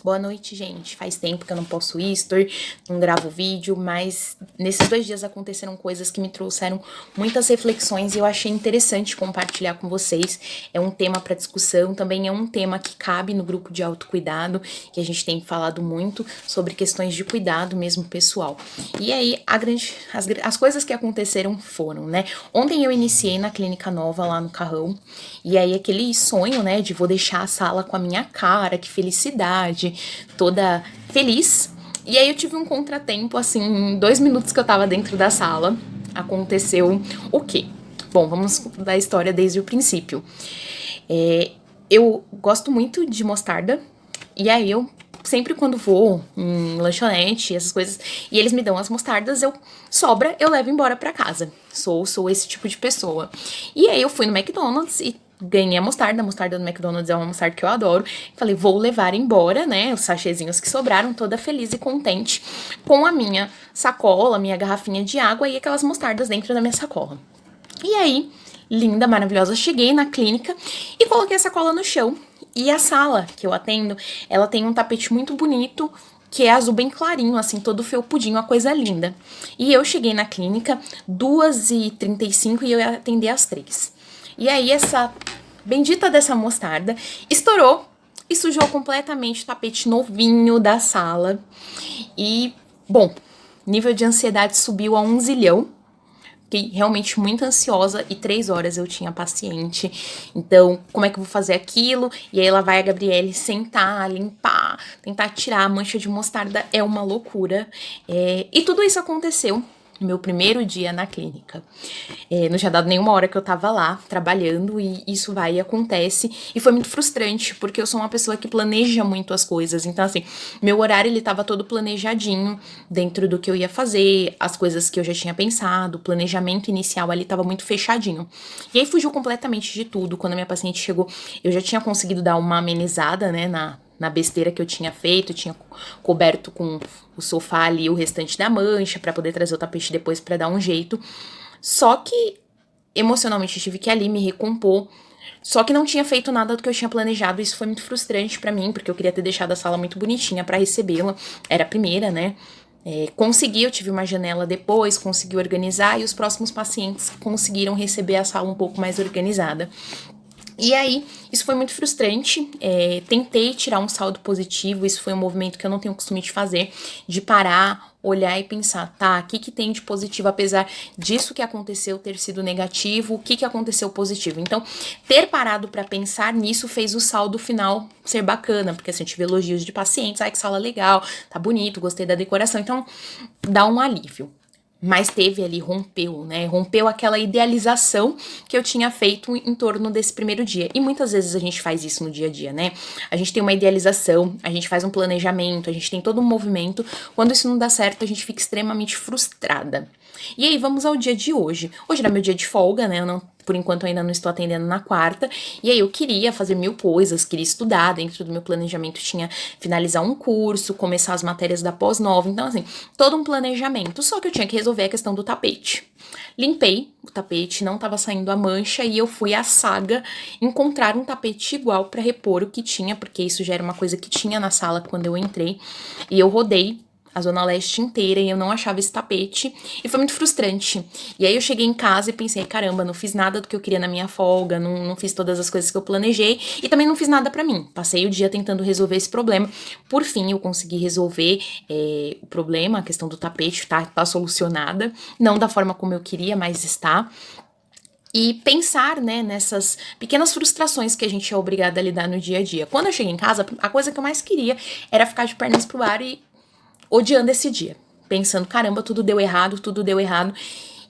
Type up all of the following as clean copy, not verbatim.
Boa noite, gente. Faz tempo que eu não posto history, não gravo vídeo, mas nesses 2 dias aconteceram coisas que me trouxeram muitas reflexões e eu achei interessante compartilhar com vocês. É um tema para discussão, também é um tema que cabe no grupo de autocuidado, que a gente tem falado muito sobre questões de cuidado mesmo pessoal. E aí, as coisas que aconteceram foram, né? Ontem eu iniciei na clínica nova lá no Carrão, e aí aquele sonho, né, de vou deixar a sala com a minha cara, que felicidade, toda feliz. E aí eu tive um contratempo, assim, em 2 minutos que eu tava dentro da sala, aconteceu o quê? Bom, vamos da história desde o princípio. Eu gosto muito de mostarda, e aí eu sempre quando vou em lanchonete, essas coisas, e eles me dão as mostardas, sobra, eu levo embora pra casa. Sou esse tipo de pessoa. E aí eu fui no McDonald's e ganhei a mostarda do McDonald's é uma mostarda que eu adoro. Falei, vou levar embora, né, os sachêzinhos que sobraram, toda feliz e contente, com a minha sacola, minha garrafinha de água e aquelas mostardas dentro da minha sacola. E aí, linda, maravilhosa, cheguei na clínica e coloquei a sacola no chão. E a sala que eu atendo, ela tem um tapete muito bonito, que é azul bem clarinho, assim, todo felpudinho, uma coisa linda. E eu cheguei na clínica 2h35 e eu ia atender às 3. E aí essa bendita dessa mostarda estourou e sujou completamente o tapete novinho da sala. E, bom, nível de ansiedade subiu a 1 zilhão. Fiquei realmente muito ansiosa e 3 horas eu tinha paciente. Então, como é que eu vou fazer aquilo? E aí lá vai a Gabriele sentar, limpar, tentar tirar a mancha de mostarda. É uma loucura. E tudo isso aconteceu no meu primeiro dia na clínica. Não tinha dado nenhuma hora que eu tava lá trabalhando e isso vai e acontece. E foi muito frustrante, porque eu sou uma pessoa que planeja muito as coisas. Então, assim, meu horário ele tava todo planejadinho dentro do que eu ia fazer, as coisas que eu já tinha pensado, o planejamento inicial ali tava muito fechadinho. E aí fugiu completamente de tudo. Quando a minha paciente chegou, eu já tinha conseguido dar uma amenizada, né, na besteira que eu tinha feito, eu tinha coberto com o sofá ali o restante da mancha pra poder trazer o tapete depois pra dar um jeito. Só que emocionalmente eu tive que ali me recompor. Só que não tinha feito nada do que eu tinha planejado. Isso foi muito frustrante pra mim, porque eu queria ter deixado a sala muito bonitinha pra recebê-la. Era a primeira, né? Consegui, eu tive uma janela depois, consegui organizar e os próximos pacientes conseguiram receber a sala um pouco mais organizada. E aí, isso foi muito frustrante, tentei tirar um saldo positivo, isso foi um movimento que eu não tenho costume de fazer, de parar, olhar e pensar, tá, o que tem de positivo, apesar disso que aconteceu ter sido negativo, o que aconteceu positivo. Então, ter parado pra pensar nisso fez o saldo final ser bacana, porque assim, eu tive elogios de pacientes, ai que sala legal, tá bonito, gostei da decoração, então dá um alívio. Mas teve ali, rompeu, né? Rompeu aquela idealização que eu tinha feito em torno desse primeiro dia. E muitas vezes a gente faz isso no dia a dia, né? A gente tem uma idealização, a gente faz um planejamento, a gente tem todo um movimento. Quando isso não dá certo, a gente fica extremamente frustrada. E aí, vamos ao dia de hoje. Hoje era meu dia de folga, né? Por enquanto eu ainda não estou atendendo na quarta. E aí eu queria fazer 1000 coisas, queria estudar. Dentro do meu planejamento tinha finalizar um curso, começar as matérias da pós-nova. Então, assim, todo um planejamento. Só que eu tinha que resolver a questão do tapete. Limpei o tapete, não estava saindo a mancha e eu fui à Saga encontrar um tapete igual para repor o que tinha, porque isso já era uma coisa que tinha na sala quando eu entrei. E eu rodei a Zona Leste inteira e eu não achava esse tapete e foi muito frustrante. E aí eu cheguei em casa e pensei, caramba, não fiz nada do que eu queria na minha folga, não fiz todas as coisas que eu planejei e também não fiz nada pra mim. Passei o dia tentando resolver esse problema. Por fim, eu consegui resolver o problema, a questão do tapete tá solucionada, não da forma como eu queria, mas está. E pensar, né, nessas pequenas frustrações que a gente é obrigada a lidar no dia a dia. Quando eu cheguei em casa, a coisa que eu mais queria era ficar de pernas pro ar e odiando esse dia, pensando, caramba, tudo deu errado.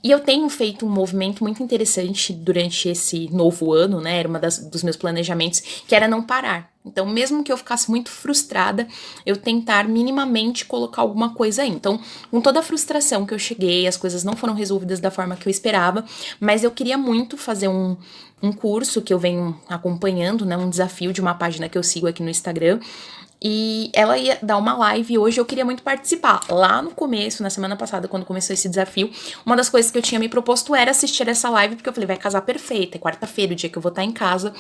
E eu tenho feito um movimento muito interessante durante esse novo ano, né? Era dos meus planejamentos, que era não parar. Então, mesmo que eu ficasse muito frustrada, eu tentar minimamente colocar alguma coisa aí. Então, com toda a frustração que eu cheguei, as coisas não foram resolvidas da forma que eu esperava, mas eu queria muito fazer um curso que eu venho acompanhando, né? Um desafio de uma página que eu sigo aqui no Instagram, E ela ia dar uma live e hoje eu queria muito participar. Lá no começo, na semana passada, quando começou esse desafio, uma das coisas que eu tinha me proposto era assistir essa live, porque eu falei, vai casar perfeita, é quarta-feira, o dia que eu vou estar em casa.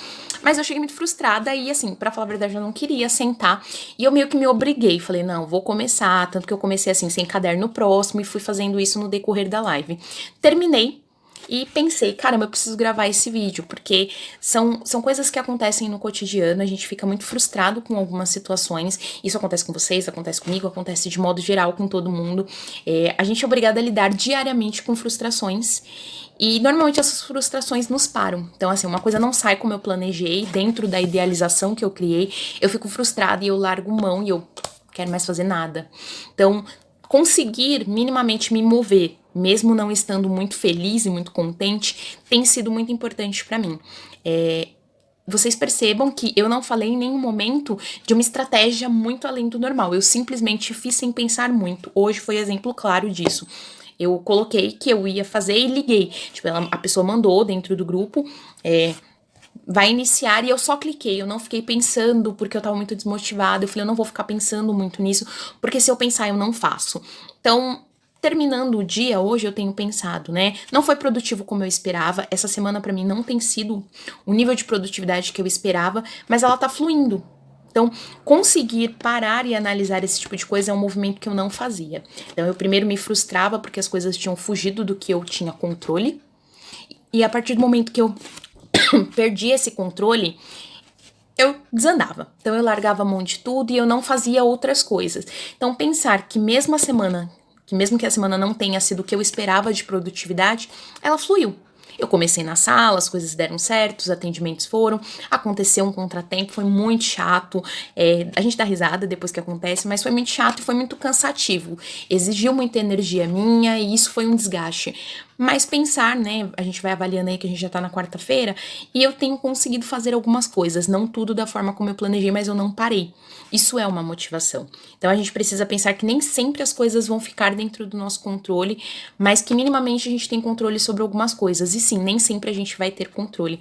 Mas eu cheguei muito frustrada e, assim, pra falar a verdade, eu não queria sentar. E eu meio que me obriguei, falei, não, vou começar. Tanto que eu comecei, assim, sem caderno próximo e fui fazendo isso no decorrer da live. Terminei. E pensei, caramba, eu preciso gravar esse vídeo, porque são coisas que acontecem no cotidiano, a gente fica muito frustrado com algumas situações. Isso acontece com vocês, acontece comigo, acontece de modo geral com todo mundo. A gente é obrigado a lidar diariamente com frustrações. E normalmente essas frustrações nos param. Então, assim, uma coisa não sai como eu planejei, dentro da idealização que eu criei, eu fico frustrada e eu largo mão e eu quero mais fazer nada. Então, conseguir minimamente me mover, mesmo não estando muito feliz e muito contente, tem sido muito importante pra mim. Vocês percebam que eu não falei em nenhum momento de uma estratégia muito além do normal. Eu simplesmente fiz sem pensar muito. Hoje foi exemplo claro disso. Eu coloquei que eu ia fazer e liguei. Tipo, a pessoa mandou dentro do grupo, vai iniciar, e eu só cliquei, eu não fiquei pensando, porque eu tava muito desmotivada, eu falei, eu não vou ficar pensando muito nisso, porque se eu pensar, eu não faço. Então, terminando o dia, hoje eu tenho pensado, né, não foi produtivo como eu esperava, essa semana pra mim não tem sido o nível de produtividade que eu esperava, mas ela tá fluindo. Então, conseguir parar e analisar esse tipo de coisa é um movimento que eu não fazia. Então, eu primeiro me frustrava porque as coisas tinham fugido do que eu tinha controle, e a partir do momento que eu perdi esse controle, eu desandava. Então eu largava a mão de tudo e eu não fazia outras coisas. Então pensar que mesmo que a semana não tenha sido o que eu esperava de produtividade, ela fluiu. Eu comecei na sala, as coisas deram certo, os atendimentos foram, aconteceu um contratempo, foi muito chato, a gente dá risada depois que acontece, mas foi muito chato e foi muito cansativo, exigiu muita energia minha e isso foi um desgaste. Mas pensar, né, a gente vai avaliando aí que a gente já tá na quarta-feira, e eu tenho conseguido fazer algumas coisas, não tudo da forma como eu planejei, mas eu não parei. Isso é uma motivação. Então a gente precisa pensar que nem sempre as coisas vão ficar dentro do nosso controle, mas que minimamente a gente tem controle sobre algumas coisas. E sim, nem sempre a gente vai ter controle.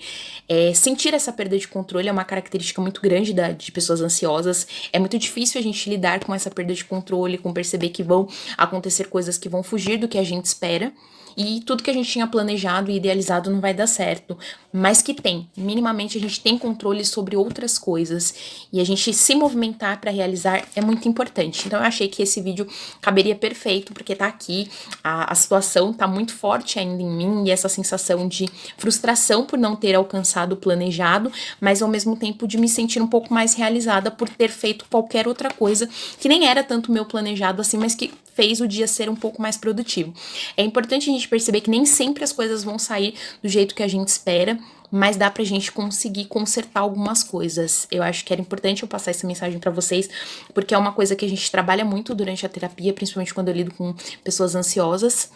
Sentir essa perda de controle é uma característica muito grande de pessoas ansiosas. É muito difícil a gente lidar com essa perda de controle, com perceber que vão acontecer coisas que vão fugir do que a gente espera. E tudo que a gente tinha planejado e idealizado não vai dar certo, mas que minimamente a gente tem controle sobre outras coisas, e a gente se movimentar para realizar é muito importante. Então eu achei que esse vídeo caberia perfeito, porque tá aqui, a situação tá muito forte ainda em mim, e essa sensação de frustração por não ter alcançado o planejado, mas ao mesmo tempo de me sentir um pouco mais realizada por ter feito qualquer outra coisa, que nem era tanto meu planejado assim, mas que fez o dia ser um pouco mais produtivo. É importante a gente perceber que nem sempre as coisas vão sair do jeito que a gente espera, mas dá pra gente conseguir consertar algumas coisas. Eu acho que era importante eu passar essa mensagem pra vocês, porque é uma coisa que a gente trabalha muito durante a terapia, principalmente quando eu lido com pessoas ansiosas.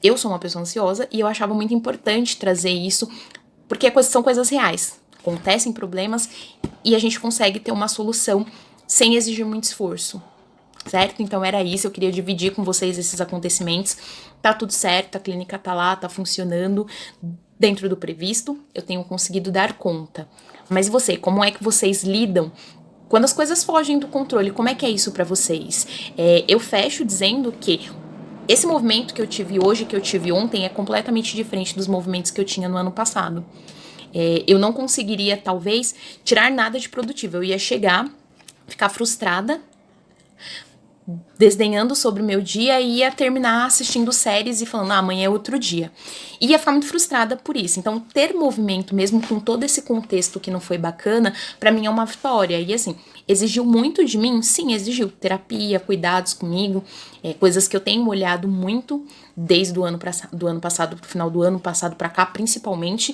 Eu sou uma pessoa ansiosa e eu achava muito importante trazer isso, porque são coisas reais. Acontecem problemas e a gente consegue ter uma solução sem exigir muito esforço. Certo? Então era isso, eu queria dividir com vocês esses acontecimentos. Tá tudo certo, a clínica tá lá, tá funcionando dentro do previsto, eu tenho conseguido dar conta. Mas você, como é que vocês lidam quando as coisas fogem do controle? Como é que é isso pra vocês? Eu fecho dizendo que esse movimento que eu tive hoje, que eu tive ontem, é completamente diferente dos movimentos que eu tinha no ano passado. Eu não conseguiria, talvez, tirar nada de produtivo. Eu ia chegar, ficar frustrada, desdenhando sobre o meu dia, e ia terminar assistindo séries e falando, amanhã é outro dia. E ia ficar muito frustrada por isso. Então, ter movimento, mesmo com todo esse contexto que não foi bacana, pra mim é uma vitória. E assim, exigiu muito de mim? Sim, exigiu. Terapia, cuidados comigo, coisas que eu tenho olhado muito desde o ano passado, pro final do ano passado pra cá, principalmente,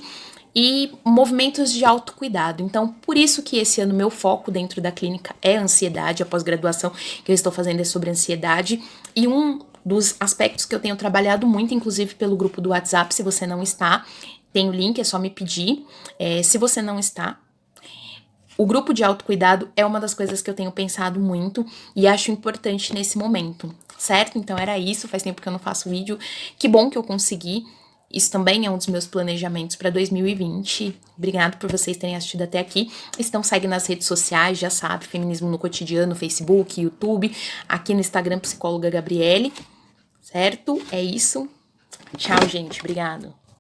e movimentos de autocuidado. Então, por isso que esse ano meu foco dentro da clínica é ansiedade. A pós-graduação que eu estou fazendo é sobre ansiedade, e um dos aspectos que eu tenho trabalhado muito, inclusive pelo grupo do WhatsApp, se você não está, tem o link, é só me pedir. Se você não está, o grupo de autocuidado é uma das coisas que eu tenho pensado muito e acho importante nesse momento, certo? Então era isso, faz tempo que eu não faço vídeo, que bom que eu consegui. isso também é um dos meus planejamentos para 2020. Obrigado por vocês terem assistido até aqui. Então segue nas redes sociais, já sabe, Feminismo no Cotidiano, Facebook, YouTube, aqui no Instagram, Psicóloga Gabriele, certo? É isso. Tchau, gente. Obrigado.